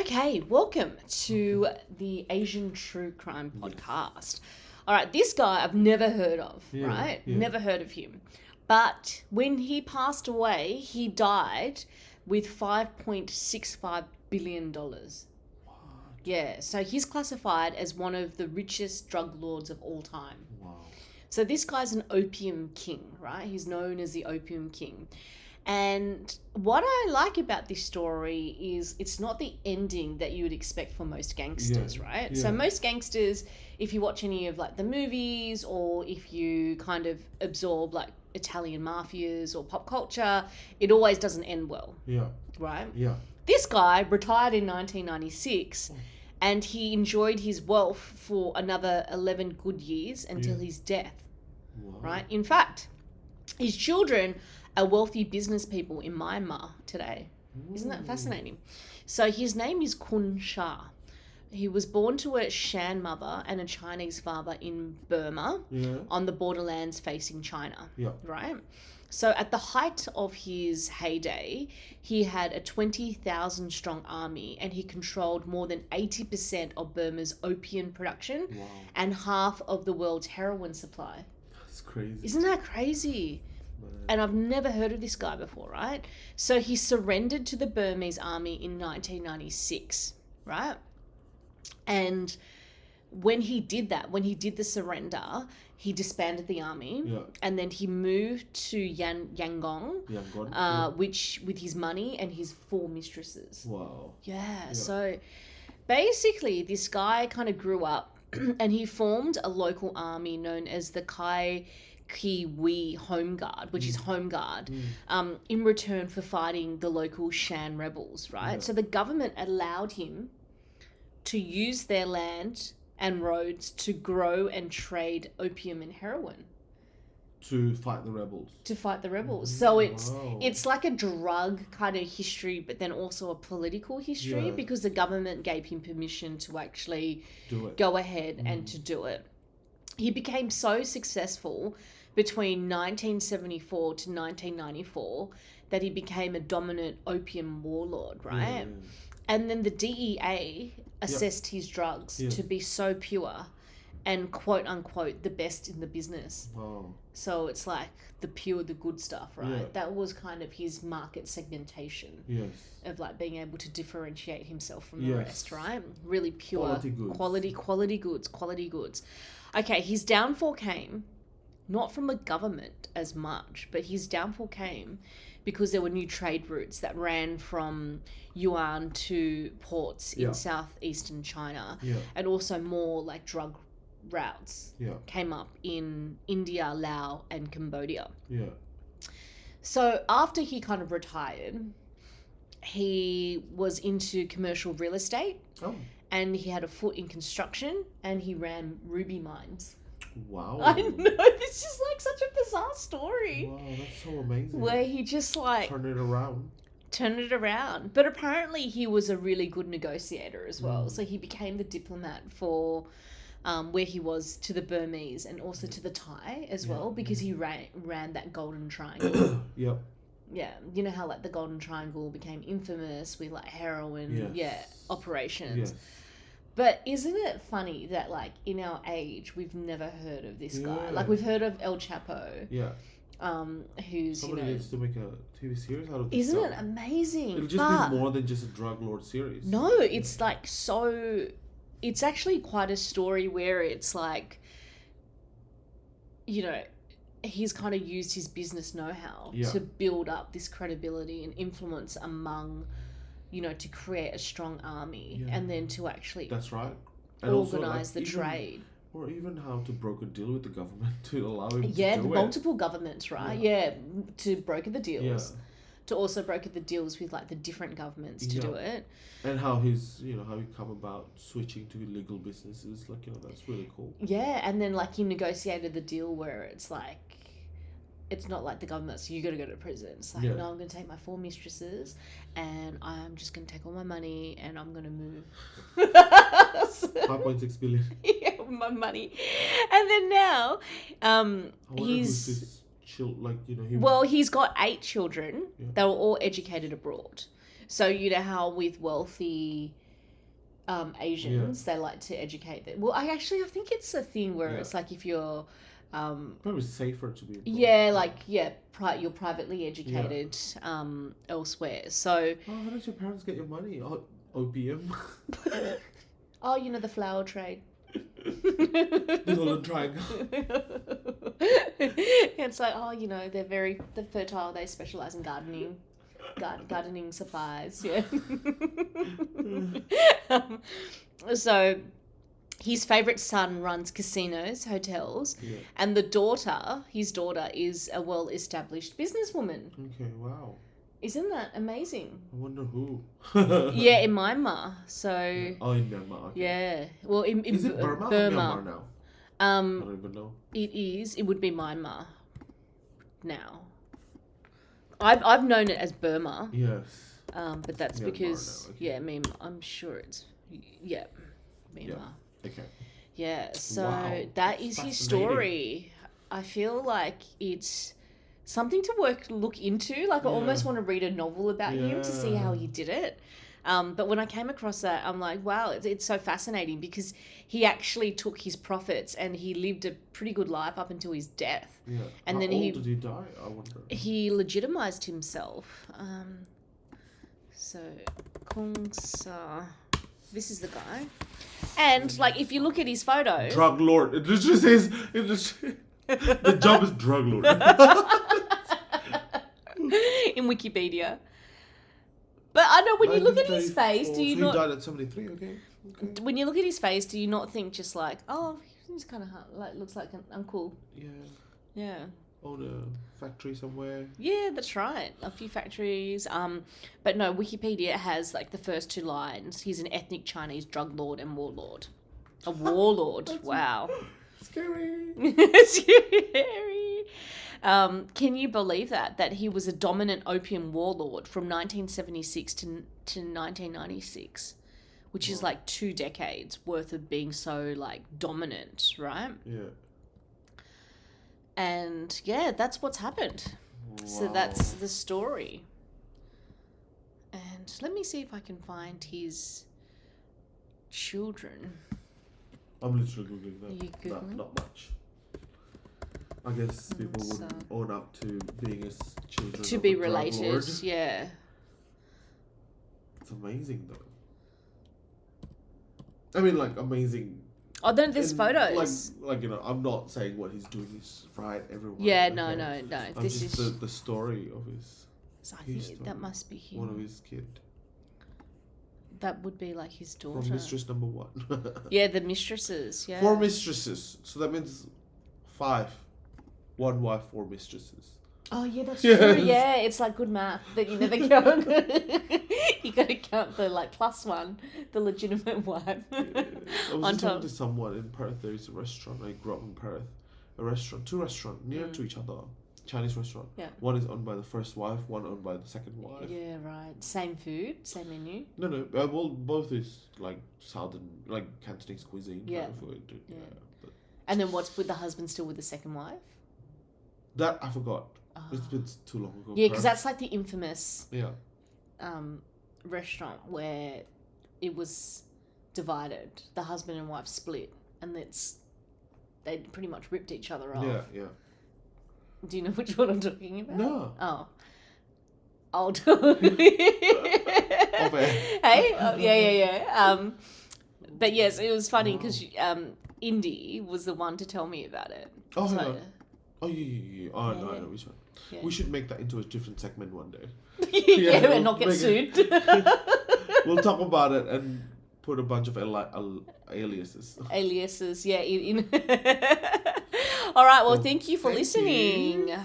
Okay, welcome to the Asian True Crime Podcast. All right, this guy I've never heard of, right? Yeah. Never heard of him. But when he passed away, he died with $5.65 billion. Yeah, so he's classified as one of the richest drug lords of all time. Wow. So this guy's an opium king, right? He's known as the Opium King. And what I like about this story is it's not the ending that you would expect for most gangsters, right? Yeah. So most gangsters, if you watch any of like the movies or if you kind of absorb like Italian mafias or pop culture, it always doesn't end well, Yeah. right? Yeah. This guy retired in 1996 and he enjoyed his wealth for another 11 good years until his death, Wow. right? In fact, his children are wealthy business people in Myanmar today. Isn't that fascinating? So his name is Khun Sa. He was born to a Shan mother and a Chinese father in Burma on the borderlands facing China, right? So at the height of his heyday, he had a 20,000 strong army and he controlled more than 80% of Burma's opium production and half of the world's heroin supply. That's crazy. Isn't that crazy? And I've never heard of this guy before, right? So he surrendered to the Burmese army in 1996, right? And when he did that, when he did the surrender, he disbanded the army and then he moved to Yangon, which with his money and his 4 mistresses. Wow. Yeah, so basically this guy kind of grew up and he formed a local army known as the Kiwi Home Guard, which is Home Guard, in return for fighting the local Shan rebels, right? Yeah. So the government allowed him to use their land and roads to grow and trade opium and heroin. To fight the rebels. So it's like a drug kind of history, but then also a political history because the government gave him permission to actually go ahead and to do it. He became so successful between 1974 to 1994 that he became a dominant opium warlord, right? And then the DEA assessed his drugs to be so pure and quote unquote the best in the business. Wow. So it's like the pure, the good stuff, right? Yeah. That was kind of his market segmentation of like being able to differentiate himself from the rest, right? Really pure quality goods. Okay, his downfall came not from a government as much, but his downfall came because there were new trade routes that ran from Yuan to ports in southeastern China, and also more like drug routes came up in India, Laos, and Cambodia. So after he kind of retired, he was into commercial real estate, and he had a foot in construction, and he ran ruby mines. Wow. I know, this is like such a bizarre story. Wow, that's so amazing. Where he just like... Turn it around. But apparently he was a really good negotiator as well. So he became the diplomat for where he was to the Burmese and also to the Thai as well, because he ran that Golden Triangle. Yeah, you know how like the Golden Triangle became infamous with like heroin operations. But isn't it funny that like in our age we've never heard of this guy? Like we've heard of El Chapo. Who's somebody needs to make a TV series out of this. Isn't it amazing? It'll just be more than just a drug lord series. No, it's like so. It's actually quite a story where it's like, you know, he's kind of used his business know-how to build up this credibility and influence among, you know, to create a strong army and then to actually and organize the trade. Or even how to broker a deal with the government to allow him to do it. Multiple governments, right? To broker the deals. To also broker the deals with like the different governments to do it. And how he's, how he come about switching to illegal businesses, like, that's really cool. Yeah, and then like he negotiated the deal where it's like, it's not like the government, so you got to go to prison. It's like, no, I'm going to take my 4 mistresses and I'm just going to take all my money and I'm going to move. 5.6 billion. Yeah, my money. And then now, he's got 8 children that were all educated abroad. So you know how with wealthy Asians, they like to educate them. Well, I think it's a thing where it's like if you're probably safer to be. You're privately educated elsewhere. So how did your parents get your money? Opium. The flower trade. The Golden Triangle. It's like, they're fertile. They specialize in gardening supplies. Yeah. So his favorite son runs casinos, hotels, and his daughter is a well-established businesswoman. Okay, wow. Isn't that amazing? I wonder who. Yeah, in Myanmar. So. Oh, in Myanmar. Okay. Yeah. Well, is it Burma or Myanmar now? I don't even know. It is. It would be Myanmar now. I've known it as Burma. Yes. But that's Myanmar because I'm sure it's Myanmar. Yeah. Okay. Yeah. So that is his story. I feel like it's something to look into. Like I almost want to read a novel about him to see how he did it. But when I came across that, I'm like, wow, it's so fascinating because he actually took his profits and he lived a pretty good life up until his death. Yeah. And how then old did he die? I wonder. He legitimized himself. So Khun Sa, this is the guy, and like if you look at his photo, drug lord. It just says the job is drug lord. In Wikipedia. But I know when you look at his face, do you not... He died at 73, okay. When you look at his face, do you not think just like, oh, he's kind of looks like an uncle? Yeah. Yeah. Own a factory somewhere. Yeah, that's right. A few factories. But no, Wikipedia has like the first two lines. He's an ethnic Chinese drug lord and warlord. A warlord. Wow. Scary. Scary. Can you believe that he was a dominant opium warlord from 1976 to 1996, which is like 2 decades worth of being so like dominant, right? Yeah. And that's what's happened. Wow. So that's the story. And let me see if I can find his children. I'm literally Googling that. Are you Googling? Not much. I guess people would own up to being as children to of be a drug related, lord. yeah. It's amazing though. I mean, like amazing. Oh, then there's photos. Like I'm not saying what he's doing is right. Everyone. Yeah, okay? no. This is the story of his. So I think that must be him. One of his kid. That would be like his daughter. From mistress number 1. Yeah, the mistresses. Yeah. 4 mistresses. So that means 5. 1 wife, 4 mistresses. Oh yeah, that's true. Yeah, it's like good math that you never count. You got to count the like +1, the legitimate wife. Yeah. I was just talking to someone in Perth. There is a restaurant. I grew up in Perth. Two restaurants near to each other. Chinese restaurant. Yeah. One is owned by the first wife. One owned by the second wife. Yeah, right. Same food, same menu. No. Well, both is like southern, like Cantonese cuisine kind of food. Yeah. But and then what's with the husband still with the second wife? That I forgot. Oh. It's been too long ago. Yeah, because that's like the infamous restaurant where it was divided. The husband and wife split, and they pretty much ripped each other off. Yeah. Do you know which one I'm talking about? No. Oh. I'll do it. Hey? Oh, yeah. But yes, it was funny because Indy was the one to tell me about it. Oh, yeah. Oh, yeah. Oh, no, I know which one. Yeah. We should make that into a different segment one day. And not get sued. We'll talk about it and put a bunch of aliases. Aliases, yeah. All right, well, thank you for listening. You.